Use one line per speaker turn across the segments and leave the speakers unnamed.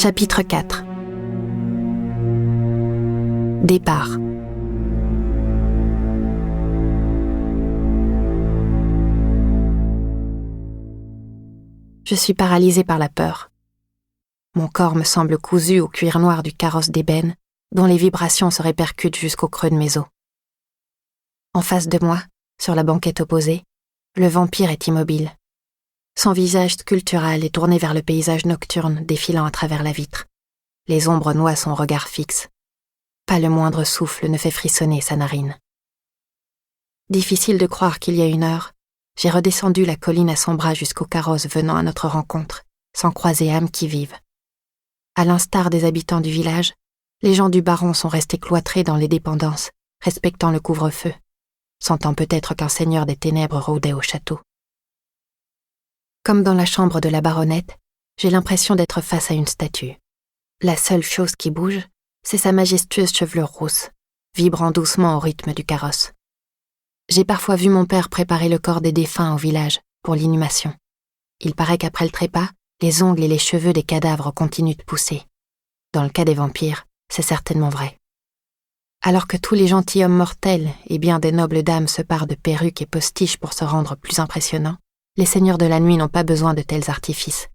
Chapitre 4. Départ. Je suis paralysée par la peur. Mon corps me semble cousu au cuir noir du carrosse d'ébène, dont les vibrations se répercutent jusqu'au creux de mes os. En face de moi, sur la banquette opposée, le vampire est immobile. Son visage sculptural est tourné vers le paysage nocturne défilant à travers la vitre. Les ombres noient son regard fixe. Pas le moindre souffle ne fait frissonner sa narine. Difficile de croire qu'il y a une heure, j'ai redescendu la colline à son bras jusqu'au carrosse venant à notre rencontre, sans croiser âme qui vive. À l'instar des habitants du village, les gens du baron sont restés cloîtrés dans les dépendances, respectant le couvre-feu, sentant peut-être qu'un seigneur des ténèbres rôdait au château. Comme dans la chambre de la baronnette, j'ai l'impression d'être face à une statue. La seule chose qui bouge, c'est sa majestueuse chevelure rousse, vibrant doucement au rythme du carrosse. J'ai parfois vu mon père préparer le corps des défunts au village pour l'inhumation. Il paraît qu'après le trépas, les ongles et les cheveux des cadavres continuent de pousser. Dans le cas des vampires, c'est certainement vrai. Alors que tous les gentilshommes mortels et bien des nobles dames se parent de perruques et postiches pour se rendre plus impressionnants, les seigneurs de la nuit n'ont pas besoin de tels artifices.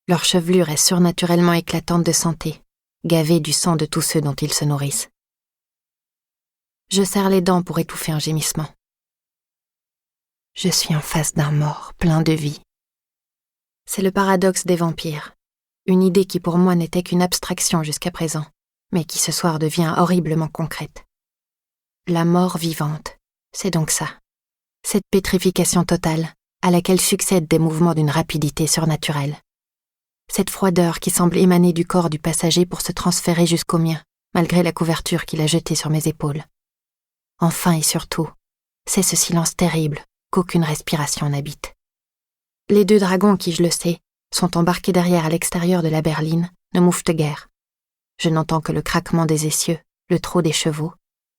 Leur chevelure est surnaturellement éclatante de santé, gavée du sang de tous ceux dont ils se nourrissent. Je serre les dents pour étouffer un gémissement. Je suis en face d'un mort plein de vie. C'est le paradoxe des vampires, une idée qui pour moi n'était qu'une abstraction jusqu'à présent, mais qui ce soir devient horriblement concrète. La mort vivante, c'est donc ça. Cette pétrification totale, à laquelle succèdent des mouvements d'une rapidité surnaturelle. Cette froideur qui semble émaner du corps du passager pour se transférer jusqu'au mien, malgré la couverture qu'il a jetée sur mes épaules. Enfin et surtout, c'est ce silence terrible qu'aucune respiration n'habite. Les deux dragons qui, je le sais, sont embarqués derrière à l'extérieur de la berline, ne mouffent guère. Je n'entends que le craquement des essieux, le trot des chevaux,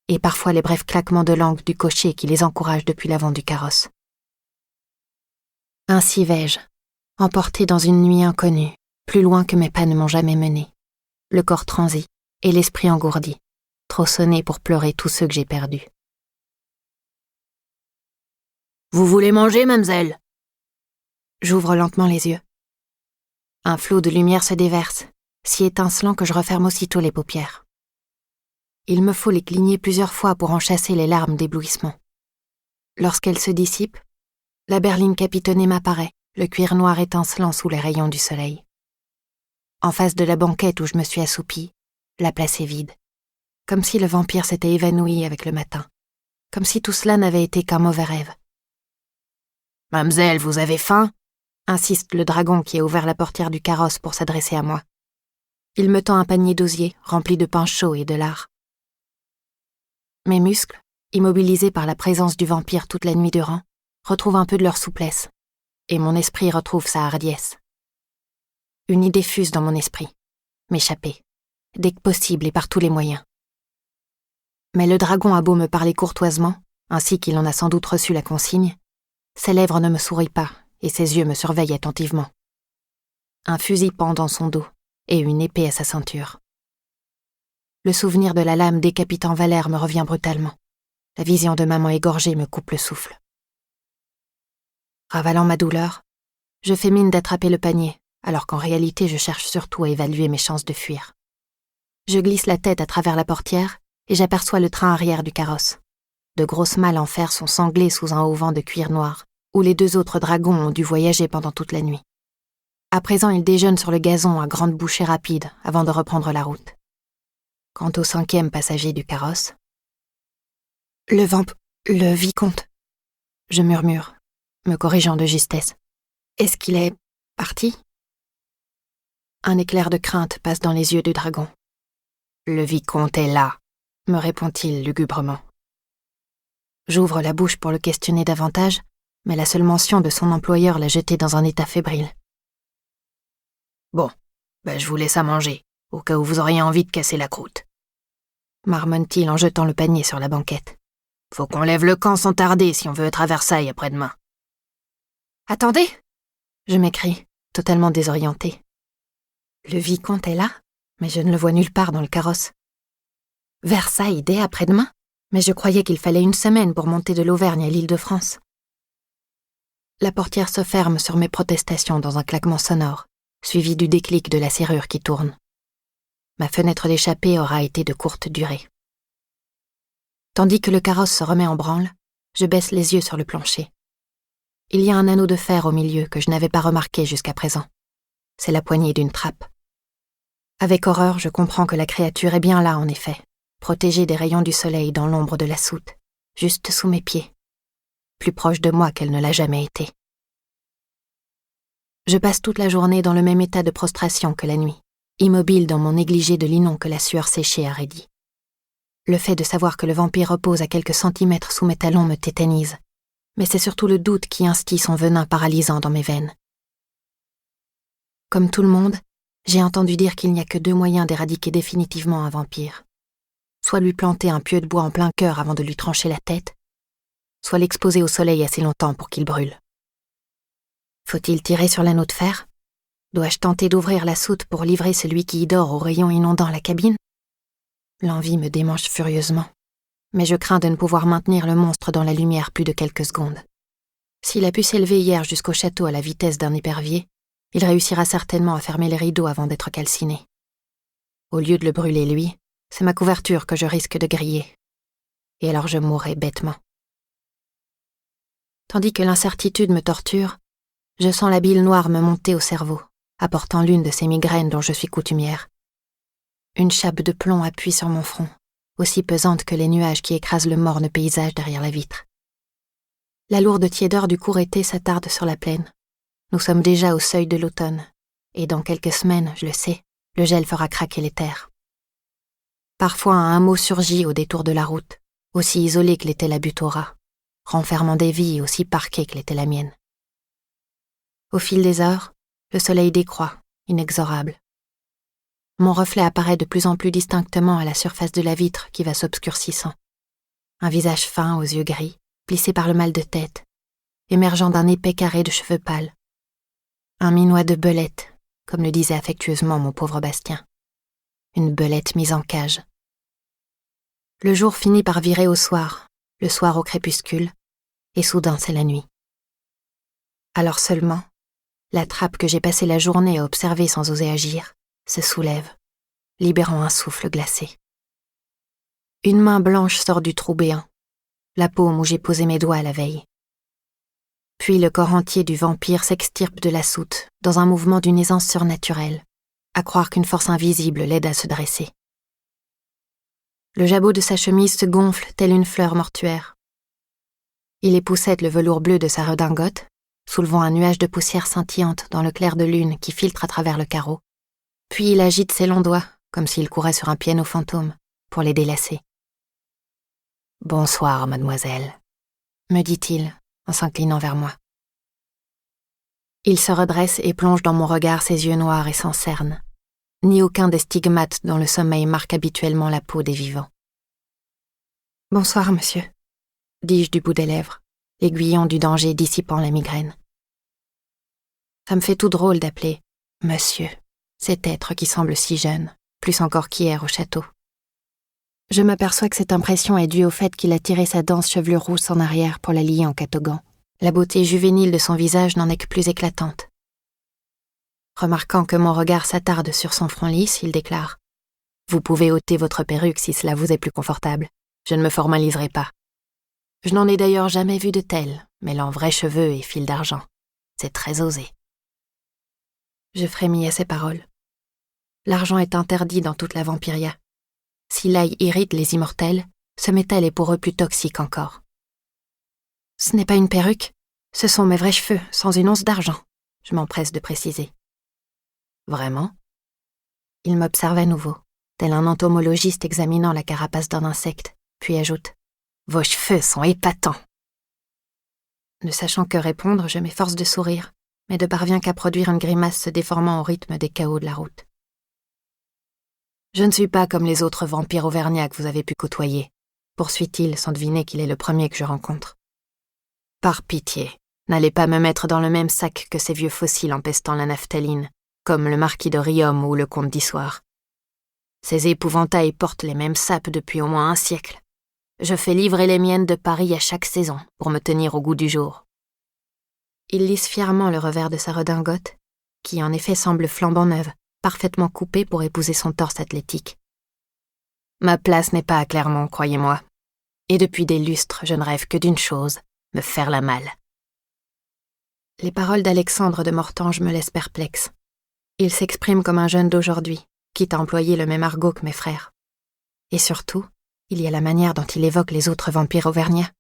et parfois les brefs claquements de langue du cocher qui les encourage depuis l'avant du carrosse. Ainsi vais-je, emporté dans une nuit inconnue, plus loin que mes pas ne m'ont jamais mené, le corps transi et l'esprit engourdi, trop sonné pour pleurer tous ceux que j'ai perdus. « Vous voulez manger, mademoiselle ?» J'ouvre lentement les yeux. Un flot de lumière se déverse, si étincelant que je referme aussitôt les paupières. Il me faut les cligner plusieurs fois pour en chasser les larmes d'éblouissement. Lorsqu'elles se dissipent, la berline capitonnée m'apparaît, le cuir noir étincelant sous les rayons du soleil. En face de la banquette où je me suis assoupie, la place est vide, comme si le vampire s'était évanoui avec le matin, comme si tout cela n'avait été qu'un mauvais rêve. « Mademoiselle, vous avez faim ?» insiste le dragon qui a ouvert la portière du carrosse pour s'adresser à moi. Il me tend un panier d'osier rempli de pain chaud et de lard. Mes muscles, immobilisés par la présence du vampire toute la nuit durant, retrouvent un peu de leur souplesse, et mon esprit retrouve sa hardiesse. Une idée fuse dans mon esprit, m'échapper, dès que possible et par tous les moyens. Mais le dragon a beau me parler courtoisement, ainsi qu'il en a sans doute reçu la consigne, ses lèvres ne me sourient pas et ses yeux me surveillent attentivement. Un fusil pend dans son dos et une épée à sa ceinture. Le souvenir de la lame décapitant Valère me revient brutalement. La vision de maman égorgée me coupe le souffle. Ravalant ma douleur, je fais mine d'attraper le panier, alors qu'en réalité je cherche surtout à évaluer mes chances de fuir. Je glisse la tête à travers la portière et j'aperçois le train arrière du carrosse. De grosses malles en fer sont sanglées sous un auvent de cuir noir, où les deux autres dragons ont dû voyager pendant toute la nuit. À présent, ils déjeunent sur le gazon à grandes bouchées rapides avant de reprendre la route. Quant au 5e passager du carrosse... « Le vicomte !» je murmure, me corrigeant de justesse. « Est-ce qu'il est parti ?» Un éclair de crainte passe dans les yeux du dragon. « Le vicomte est là !» me répond-il lugubrement. J'ouvre la bouche pour le questionner davantage, mais la seule mention de son employeur l'a jeté dans un état fébrile. « Bon, je vous laisse à manger, au cas où vous auriez envie de casser la croûte. » marmonne-t-il en jetant le panier sur la banquette. « Faut qu'on lève le camp sans tarder si on veut être à Versailles après-demain. »« Attendez !» je m'écrie, totalement désorientée. Le vicomte est là, mais je ne le vois nulle part dans le carrosse. Versailles dès après-demain? Mais je croyais qu'il fallait une semaine pour monter de l'Auvergne à l'Île-de-France. La portière se ferme sur mes protestations dans un claquement sonore, suivi du déclic de la serrure qui tourne. Ma fenêtre d'échappée aura été de courte durée. Tandis que le carrosse se remet en branle, je baisse les yeux sur le plancher. Il y a un anneau de fer au milieu que je n'avais pas remarqué jusqu'à présent. C'est la poignée d'une trappe. Avec horreur, je comprends que la créature est bien là, en effet, protégée des rayons du soleil dans l'ombre de la soute, juste sous mes pieds, plus proche de moi qu'elle ne l'a jamais été. Je passe toute la journée dans le même état de prostration que la nuit, immobile dans mon négligé de linon que la sueur séchée a raidi. Le fait de savoir que le vampire repose à quelques centimètres sous mes talons me tétanise, mais c'est surtout le doute qui instille son venin paralysant dans mes veines. Comme tout le monde, j'ai entendu dire qu'il n'y a que 2 moyens d'éradiquer définitivement un vampire. Soit lui planter un pieu de bois en plein cœur avant de lui trancher la tête, soit l'exposer au soleil assez longtemps pour qu'il brûle. Faut-il tirer sur l'anneau de fer? Dois-je tenter d'ouvrir la soute pour livrer celui qui y dort aux rayons inondant la cabine? L'envie me démange furieusement, mais je crains de ne pouvoir maintenir le monstre dans la lumière plus de quelques secondes. S'il a pu s'élever hier jusqu'au château à la vitesse d'un épervier, il réussira certainement à fermer les rideaux avant d'être calciné. Au lieu de le brûler lui, c'est ma couverture que je risque de griller. Et alors je mourrai bêtement. Tandis que l'incertitude me torture, je sens la bile noire me monter au cerveau, apportant l'une de ces migraines dont je suis coutumière. Une chape de plomb appuie sur mon front, aussi pesante que les nuages qui écrasent le morne paysage derrière la vitre. La lourde tiédeur du court été s'attarde sur la plaine. Nous sommes déjà au seuil de l'automne, et dans quelques semaines, je le sais, le gel fera craquer les terres. Parfois un hameau surgit au détour de la route, aussi isolé que l'était la butte aux rats, renfermant des vies aussi parquées que l'était la mienne. Au fil des heures, le soleil décroît, inexorable. Mon reflet apparaît de plus en plus distinctement à la surface de la vitre qui va s'obscurcissant. Un visage fin aux yeux gris, plissé par le mal de tête, émergeant d'un épais carré de cheveux pâles. Un minois de belette, comme le disait affectueusement mon pauvre Bastien. Une belette mise en cage. Le jour finit par virer au soir, le soir au crépuscule, et soudain c'est la nuit. Alors seulement, la trappe que j'ai passé la journée à observer sans oser agir, se soulève, libérant un souffle glacé. Une main blanche sort du trou béant, la paume où j'ai posé mes doigts la veille. Puis le corps entier du vampire s'extirpe de la soute, dans un mouvement d'une aisance surnaturelle, à croire qu'une force invisible l'aide à se dresser. Le jabot de sa chemise se gonfle telle une fleur mortuaire. Il époussette le velours bleu de sa redingote, soulevant un nuage de poussière scintillante dans le clair de lune qui filtre à travers le carreau. Puis il agite ses longs doigts, comme s'il courait sur un piano fantôme, pour les délacer. « Bonsoir, mademoiselle », me dit-il, en s'inclinant vers moi. Il se redresse et plonge dans mon regard ses yeux noirs et sans cerne, ni aucun des stigmates dont le sommeil marque habituellement la peau des vivants. « Bonsoir, monsieur », dis-je du bout des lèvres, l'aiguillon du danger dissipant la migraine. Ça me fait tout drôle d'appeler « monsieur », cet être qui semble si jeune, plus encore qu'hier au château. Je m'aperçois que cette impression est due au fait qu'il a tiré sa dense chevelure rousse en arrière pour la lier en catogan. La beauté juvénile de son visage n'en est que plus éclatante. Remarquant que mon regard s'attarde sur son front lisse, il déclare « Vous pouvez ôter votre perruque si cela vous est plus confortable. Je ne me formaliserai pas. Je n'en ai d'ailleurs jamais vu de telle, mêlant vrais cheveux et fils d'argent. C'est très osé. » Je frémis à ces paroles. L'argent est interdit dans toute la vampiria. Si l'ail irrite les immortels, ce métal est pour eux plus toxique encore. « Ce n'est pas une perruque, ce sont mes vrais cheveux, sans une once d'argent, » je m'empresse de préciser. « Vraiment ?» Il m'observe à nouveau, tel un entomologiste examinant la carapace d'un insecte, puis ajoute « Vos cheveux sont épatants !» Ne sachant que répondre, je m'efforce de sourire, mais ne parviens qu'à produire une grimace se déformant au rythme des cahots de la route. « Je ne suis pas comme les autres vampires auvergnats que vous avez pu côtoyer, » poursuit-il sans deviner qu'il est le premier que je rencontre. « Par pitié, n'allez pas me mettre dans le même sac que ces vieux fossiles empestant la naphtaline, comme le marquis de Riom ou le comte d'Issoire. Ces épouvantails portent les mêmes sapes depuis au moins un siècle. Je fais livrer les miennes de Paris à chaque saison pour me tenir au goût du jour. Il lisse fièrement le revers de sa redingote, qui en effet semble flambant neuve, parfaitement coupée pour épouser son torse athlétique. Ma place n'est pas à Clermont, croyez-moi. Et depuis des lustres, je ne rêve que d'une chose, me faire la malle. Les paroles d'Alexandre de Mortange me laissent perplexe. Il s'exprime comme un jeune d'aujourd'hui, quitte à employer le même argot que mes frères. Et surtout, il y a la manière dont il évoque les autres vampires auvergnats.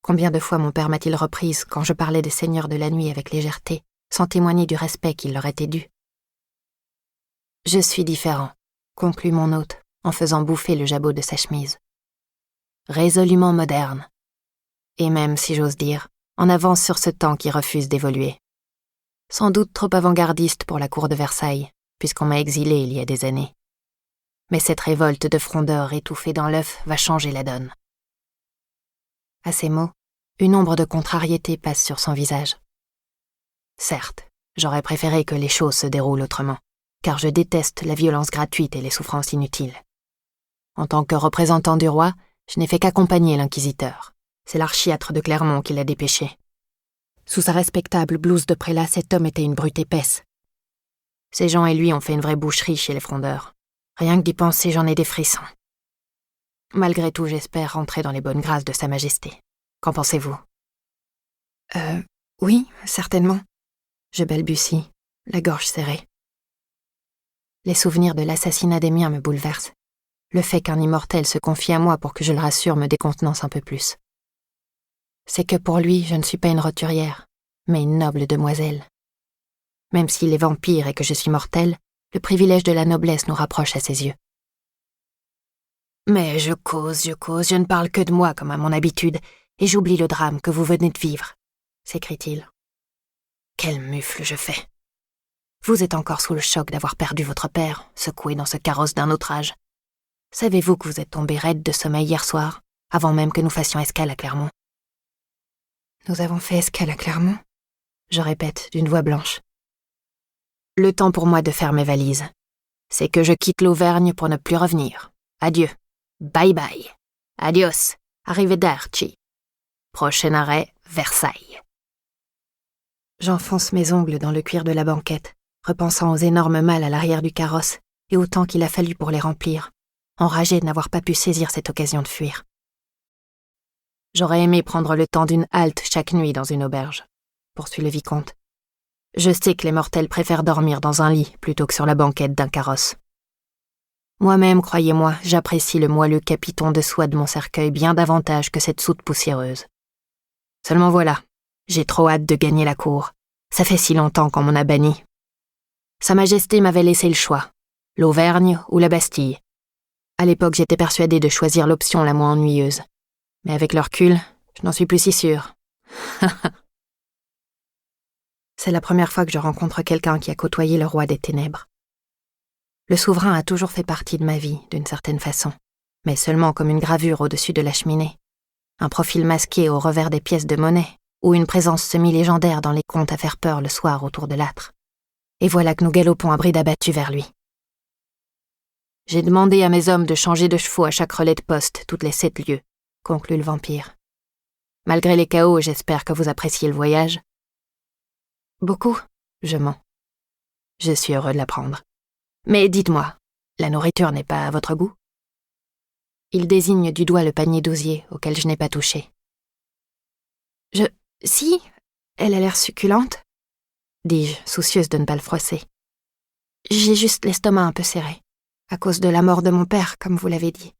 Combien de fois mon père m'a-t-il reprise quand je parlais des seigneurs de la nuit avec légèreté, sans témoigner du respect qu'il leur était dû. Je suis différent, conclut mon hôte, en faisant bouffer le jabot de sa chemise. Résolument moderne. Et même, si j'ose dire, en avance sur ce temps qui refuse d'évoluer. Sans doute trop avant-gardiste pour la cour de Versailles, puisqu'on m'a exilé il y a des années. Mais cette révolte de frondeurs étouffée dans l'œuf va changer la donne. À ces mots, une ombre de contrariété passe sur son visage. Certes, j'aurais préféré que les choses se déroulent autrement, car je déteste la violence gratuite et les souffrances inutiles. En tant que représentant du roi, je n'ai fait qu'accompagner l'inquisiteur. C'est l'archiatre de Clermont qui l'a dépêché. Sous sa respectable blouse de prélat, cet homme était une brute épaisse. Ces gens et lui ont fait une vraie boucherie chez les frondeurs. Rien que d'y penser, j'en ai des frissons. Malgré tout, j'espère rentrer dans les bonnes grâces de Sa Majesté. Qu'en pensez-vous ? Oui, certainement. Je balbutie, la gorge serrée. Les souvenirs de l'assassinat des miens me bouleversent. Le fait qu'un immortel se confie à moi pour que je le rassure me décontenance un peu plus. C'est que pour lui, je ne suis pas une roturière, mais une noble demoiselle. Même s'il est vampire et que je suis mortelle, le privilège de la noblesse nous rapproche à ses yeux. Mais je cause, je ne parle que de moi comme à mon habitude, et j'oublie le drame que vous venez de vivre, s'écrie-t-il. Quel mufle je fais. Vous êtes encore sous le choc d'avoir perdu votre père, secoué dans ce carrosse d'un autre âge. Savez-vous que vous êtes tombé raide de sommeil hier soir, avant même que nous fassions escale à Clermont ? Nous avons fait escale à Clermont, je répète d'une voix blanche. Le temps pour moi de faire mes valises. C'est que je quitte l'Auvergne pour ne plus revenir. Adieu. Bye bye. Adios. Arrivederci. Prochain arrêt, Versailles. J'enfonce mes ongles dans le cuir de la banquette, repensant aux énormes malles à l'arrière du carrosse et au temps qu'il a fallu pour les remplir, enragé de n'avoir pas pu saisir cette occasion de fuir. J'aurais aimé prendre le temps d'une halte chaque nuit dans une auberge, poursuit le vicomte. Je sais que les mortels préfèrent dormir dans un lit plutôt que sur la banquette d'un carrosse. Moi-même, croyez-moi, j'apprécie le moelleux capiton de soie de mon cercueil bien davantage que cette soute poussiéreuse. Seulement voilà, j'ai trop hâte de gagner la cour. Ça fait si longtemps qu'on m'en a banni. Sa Majesté m'avait laissé le choix, l'Auvergne ou la Bastille. À l'époque, j'étais persuadée de choisir l'option la moins ennuyeuse. Mais avec le recul, je n'en suis plus si sûre. C'est la première fois que je rencontre quelqu'un qui a côtoyé le roi des ténèbres. Le souverain a toujours fait partie de ma vie, d'une certaine façon, mais seulement comme une gravure au-dessus de la cheminée, un profil masqué au revers des pièces de monnaie, ou une présence semi-légendaire dans les contes à faire peur le soir autour de l'âtre. Et voilà que nous galopons à bride abattue vers lui. J'ai demandé à mes hommes de changer de chevaux à chaque relais de poste, toutes les 7 lieues, conclut le vampire. Malgré les chaos, j'espère que vous appréciez le voyage. Beaucoup, je mens. Je suis heureux de l'apprendre. Mais dites-moi, la nourriture n'est pas à votre goût ? Il désigne du doigt le panier d'osier auquel je n'ai pas touché. Si, elle a l'air succulente, dis-je, soucieuse de ne pas le froisser. J'ai juste l'estomac un peu serré, à cause de la mort de mon père, comme vous l'avez dit,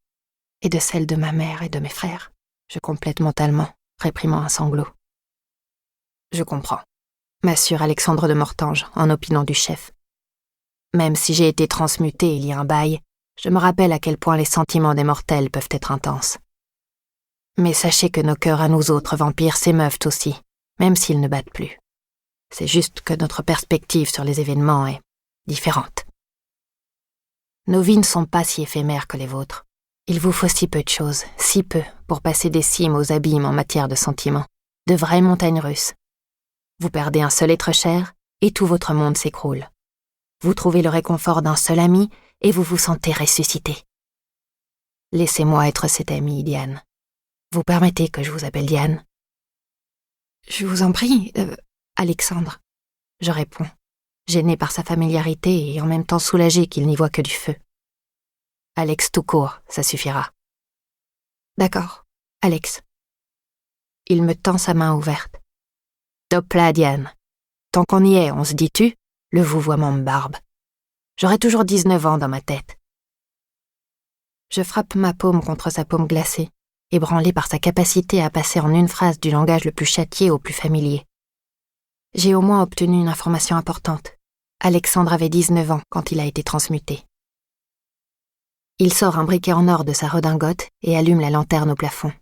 et de celle de ma mère et de mes frères. Je complète mentalement, réprimant un sanglot. Je comprends, m'assure Alexandre de Mortange en opinant du chef. Même si j'ai été transmutée il y a un bail, je me rappelle à quel point les sentiments des mortels peuvent être intenses. Mais sachez que nos cœurs à nous autres vampires s'émeuvent aussi, même s'ils ne battent plus. C'est juste que notre perspective sur les événements est différente. Nos vies ne sont pas si éphémères que les vôtres. Il vous faut si peu de choses, si peu, pour passer des cimes aux abîmes en matière de sentiments, de vraies montagnes russes. Vous perdez un seul être cher, et tout votre monde s'écroule. Vous trouvez le réconfort d'un seul ami et vous vous sentez ressuscité. Laissez-moi être cet ami, Diane. Vous permettez que je vous appelle Diane? Je vous en prie, Alexandre, je réponds, gêné par sa familiarité et en même temps soulagé qu'il n'y voit que du feu. Alex tout court, ça suffira. D'accord, Alex. Il me tend sa main ouverte. Top là, Diane. Tant qu'on y est, on se dit tu, le vouvoiement me barbe. J'aurai toujours 19 ans dans ma tête. Je frappe ma paume contre sa paume glacée, ébranlée par sa capacité à passer en une phrase du langage le plus châtié au plus familier. J'ai au moins obtenu une information importante. Alexandre avait 19 ans quand il a été transmuté. Il sort un briquet en or de sa redingote et allume la lanterne au plafond.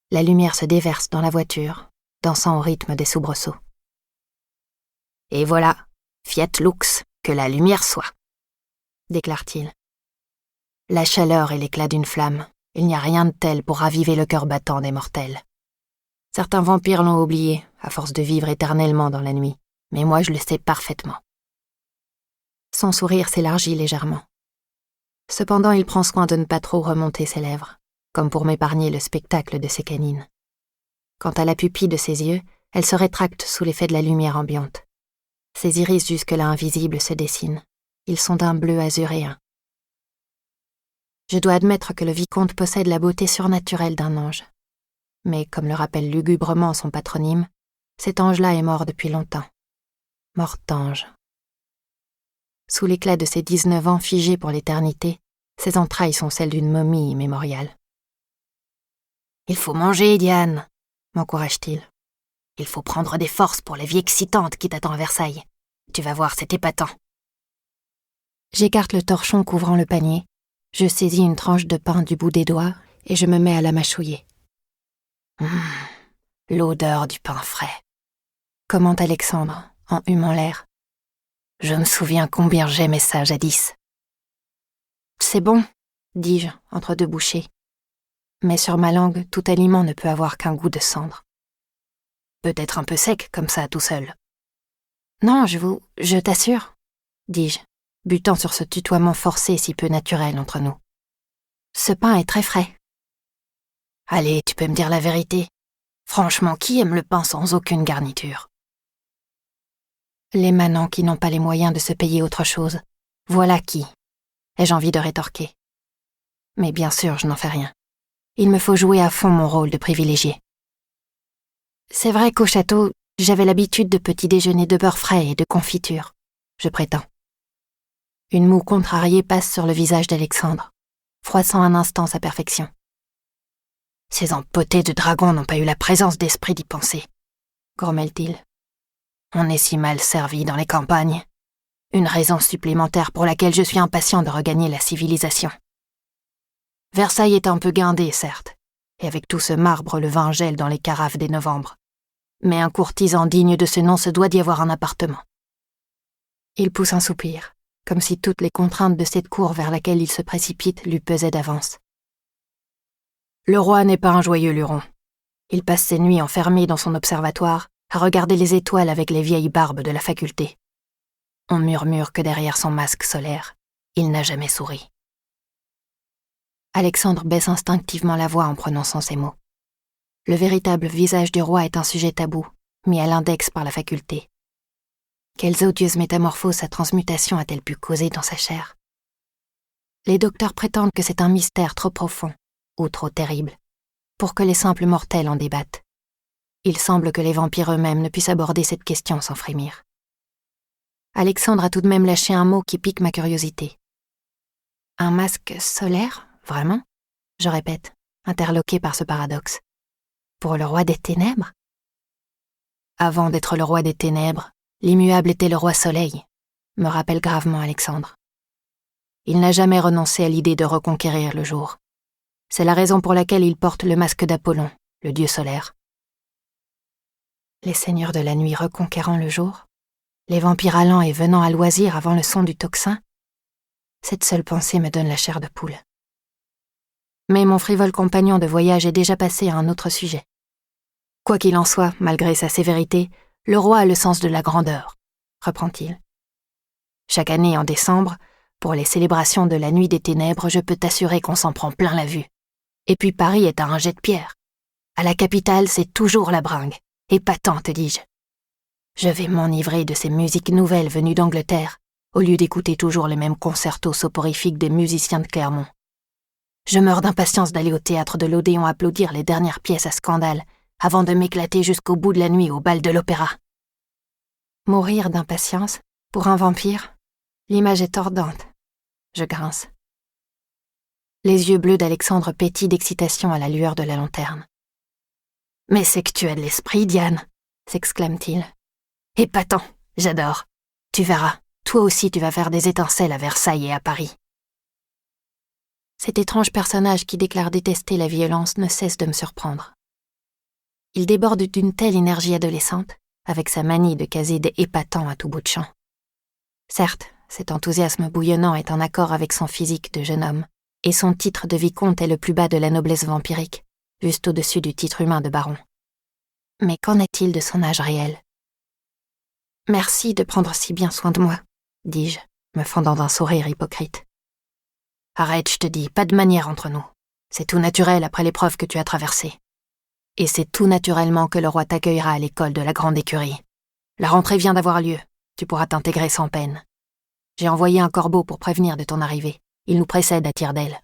La lumière se déverse dans la voiture, dansant au rythme des soubresauts. Et voilà, fiat lux, que la lumière soit, déclare-t-il. La chaleur et l'éclat d'une flamme, il n'y a rien de tel pour raviver le cœur battant des mortels. Certains vampires l'ont oublié, à force de vivre éternellement dans la nuit, mais moi je le sais parfaitement. Son sourire s'élargit légèrement. Cependant, il prend soin de ne pas trop remonter ses lèvres, comme pour m'épargner le spectacle de ses canines. Quant à la pupille de ses yeux, elle se rétracte sous l'effet de la lumière ambiante. Ses iris jusque-là invisibles se dessinent. Ils sont d'un bleu azuréen. Je dois admettre que le vicomte possède la beauté surnaturelle d'un ange. Mais, comme le rappelle lugubrement son patronyme, cet ange-là est mort depuis longtemps. Mort-ange. Sous l'éclat de ses 19 ans figés pour l'éternité, ses entrailles sont celles d'une momie immémoriale. « Il faut manger, Diane !» m'encourage-t-il. « Il faut prendre des forces pour la vie excitante qui t'attend à Versailles. Tu vas voir, c'est épatant. » J'écarte le torchon couvrant le panier, je saisis une tranche de pain du bout des doigts et je me mets à la mâchouiller. L'odeur du pain frais, commente Alexandre en humant l'air. Je me souviens combien j'aimais ça jadis. C'est bon, dis-je entre deux bouchées. Mais sur ma langue, tout aliment ne peut avoir qu'un goût de cendre. Peut-être un peu sec comme ça tout seul. Non, je t'assure, dis-je, butant sur ce tutoiement forcé si peu naturel entre nous. Ce pain est très frais. Allez, tu peux me dire la vérité. Franchement, qui aime le pain sans aucune garniture? Les manants qui n'ont pas les moyens de se payer autre chose. Voilà qui, ai-je envie de rétorquer. Mais bien sûr, je n'en fais rien. Il me faut jouer à fond mon rôle de privilégié. C'est vrai qu'au château, j'avais l'habitude de petits déjeuners de beurre frais et de confiture, je prétends. Une moue contrariée passe sur le visage d'Alexandre, froissant un instant sa perfection. Ces empotés de dragons n'ont pas eu la présence d'esprit d'y penser, grommelle-t-il. On est si mal servi dans les campagnes. Une raison supplémentaire pour laquelle je suis impatient de regagner la civilisation. Versailles est un peu guindé, certes, et avec tout ce marbre, le vin gèle dans les carafes des novembre. Mais un courtisan digne de ce nom se doit d'y avoir un appartement. Il pousse un soupir, comme si toutes les contraintes de cette cour vers laquelle il se précipite lui pesaient d'avance. Le roi n'est pas un joyeux luron. Il passe ses nuits enfermé dans son observatoire, à regarder les étoiles avec les vieilles barbes de la faculté. On murmure que derrière son masque solaire, il n'a jamais souri. Alexandre baisse instinctivement la voix en prononçant ces mots. Le véritable visage du roi est un sujet tabou, mis à l'index par la faculté. Quelles odieuses métamorphoses sa transmutation a-t-elle pu causer dans sa chair? Les docteurs prétendent que c'est un mystère trop profond, ou trop terrible, pour que les simples mortels en débattent. Il semble que les vampires eux-mêmes ne puissent aborder cette question sans frémir. Alexandre a tout de même lâché un mot qui pique ma curiosité. Un masque solaire, vraiment? Je répète, interloqué par ce paradoxe. Pour le roi des ténèbres? Avant d'être le roi des ténèbres, l'immuable était le roi soleil, me rappelle gravement Alexandre. Il n'a jamais renoncé à l'idée de reconquérir le jour. C'est la raison pour laquelle il porte le masque d'Apollon, le dieu solaire. Les seigneurs de la nuit reconquérant le jour, les vampires allant et venant à loisir avant le son du tocsin, cette seule pensée me donne la chair de poule. Mais mon frivole compagnon de voyage est déjà passé à un autre sujet. Quoi qu'il en soit, malgré sa sévérité, le roi a le sens de la grandeur, reprend-il. Chaque année en décembre, pour les célébrations de la Nuit des Ténèbres, je peux t'assurer qu'on s'en prend plein la vue. Et puis Paris est à un jet de pierre. À la capitale, c'est toujours la bringue. Épatant, te dis-je. Je vais m'enivrer de ces musiques nouvelles venues d'Angleterre, au lieu d'écouter toujours les mêmes concertos soporifiques des musiciens de Clermont. Je meurs d'impatience d'aller au théâtre de l'Odéon applaudir les dernières pièces à scandale, avant de m'éclater jusqu'au bout de la nuit au bal de l'opéra. Mourir d'impatience, pour un vampire, l'image est tordante. Je grince. Les yeux bleus d'Alexandre pétillent d'excitation à la lueur de la lanterne. « Mais c'est que tu as de l'esprit, Diane !» s'exclame-t-il. « Épatant, j'adore. Tu verras, toi aussi tu vas faire des étincelles à Versailles et à Paris. » Cet étrange personnage qui déclare détester la violence ne cesse de me surprendre. Il déborde d'une telle énergie adolescente, avec sa manie de caser des épatants à tout bout de champ. Certes, cet enthousiasme bouillonnant est en accord avec son physique de jeune homme, et son titre de vicomte est le plus bas de la noblesse vampirique, juste au-dessus du titre humain de baron. Mais qu'en est-il de son âge réel ? « Merci de prendre si bien soin de moi, » dis-je, me fendant d'un sourire hypocrite. « Arrête, je te dis, pas de manière entre nous. C'est tout naturel après l'épreuve que tu as traversée. Et c'est tout naturellement que le roi t'accueillera à l'école de la grande écurie. La rentrée vient d'avoir lieu, tu pourras t'intégrer sans peine. J'ai envoyé un corbeau pour prévenir de ton arrivée. Il nous précède à tire d'aile. »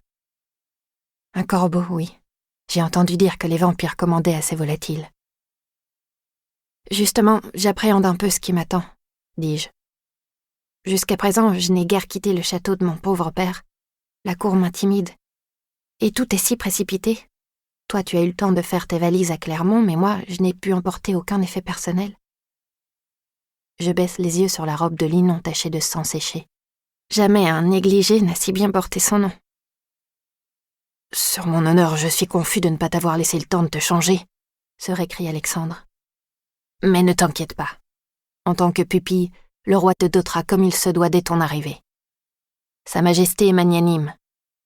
Un corbeau, oui. J'ai entendu dire que les vampires commandaient à ces volatiles. « Justement, j'appréhende un peu ce qui m'attend, » dis-je. Jusqu'à présent, je n'ai guère quitté le château de mon pauvre père. La cour m'intimide. Et tout est si précipité. Toi, tu as eu le temps de faire tes valises à Clermont, mais moi, je n'ai pu emporter aucun effet personnel. Je baisse les yeux sur la robe de linon tachée de sang séché. Jamais un négligé n'a si bien porté son nom. « Sur mon honneur, je suis confus de ne pas t'avoir laissé le temps de te changer, » se récrie Alexandre. « Mais ne t'inquiète pas. En tant que pupille, le roi te dotera comme il se doit dès ton arrivée. Sa Majesté est magnanime.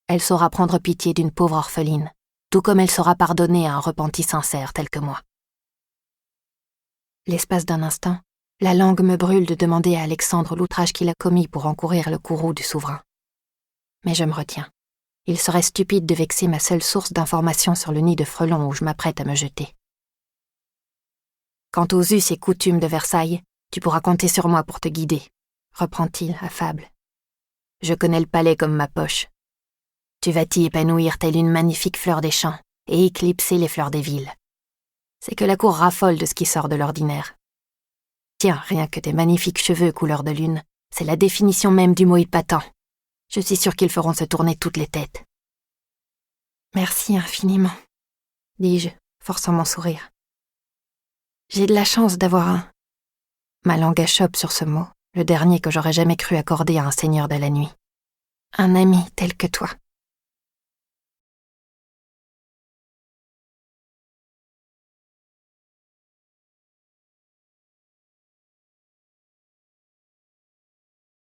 Elle saura prendre pitié d'une pauvre orpheline, tout comme elle saura pardonner à un repenti sincère tel que moi. » L'espace d'un instant, la langue me brûle de demander à Alexandre l'outrage qu'il a commis pour encourir le courroux du souverain. Mais je me retiens. Il serait stupide de vexer ma seule source d'information sur le nid de frelons où je m'apprête à me jeter. Quant aux us et coutumes de Versailles, tu pourras compter sur moi pour te guider, reprend-il affable. Je connais le palais comme ma poche. Tu vas t'y épanouir telle une magnifique fleur des champs et éclipser les fleurs des villes. C'est que la cour raffole de ce qui sort de l'ordinaire. Tiens, rien que tes magnifiques cheveux couleur de lune, c'est la définition même du mot épatant. Je suis sûre qu'ils feront se tourner toutes les têtes. Merci infiniment, dis-je, forçant mon sourire. J'ai de la chance d'avoir un... Ma langue achoppe sur ce mot, le dernier que j'aurais jamais cru accorder à un seigneur de la nuit. Un ami tel que toi.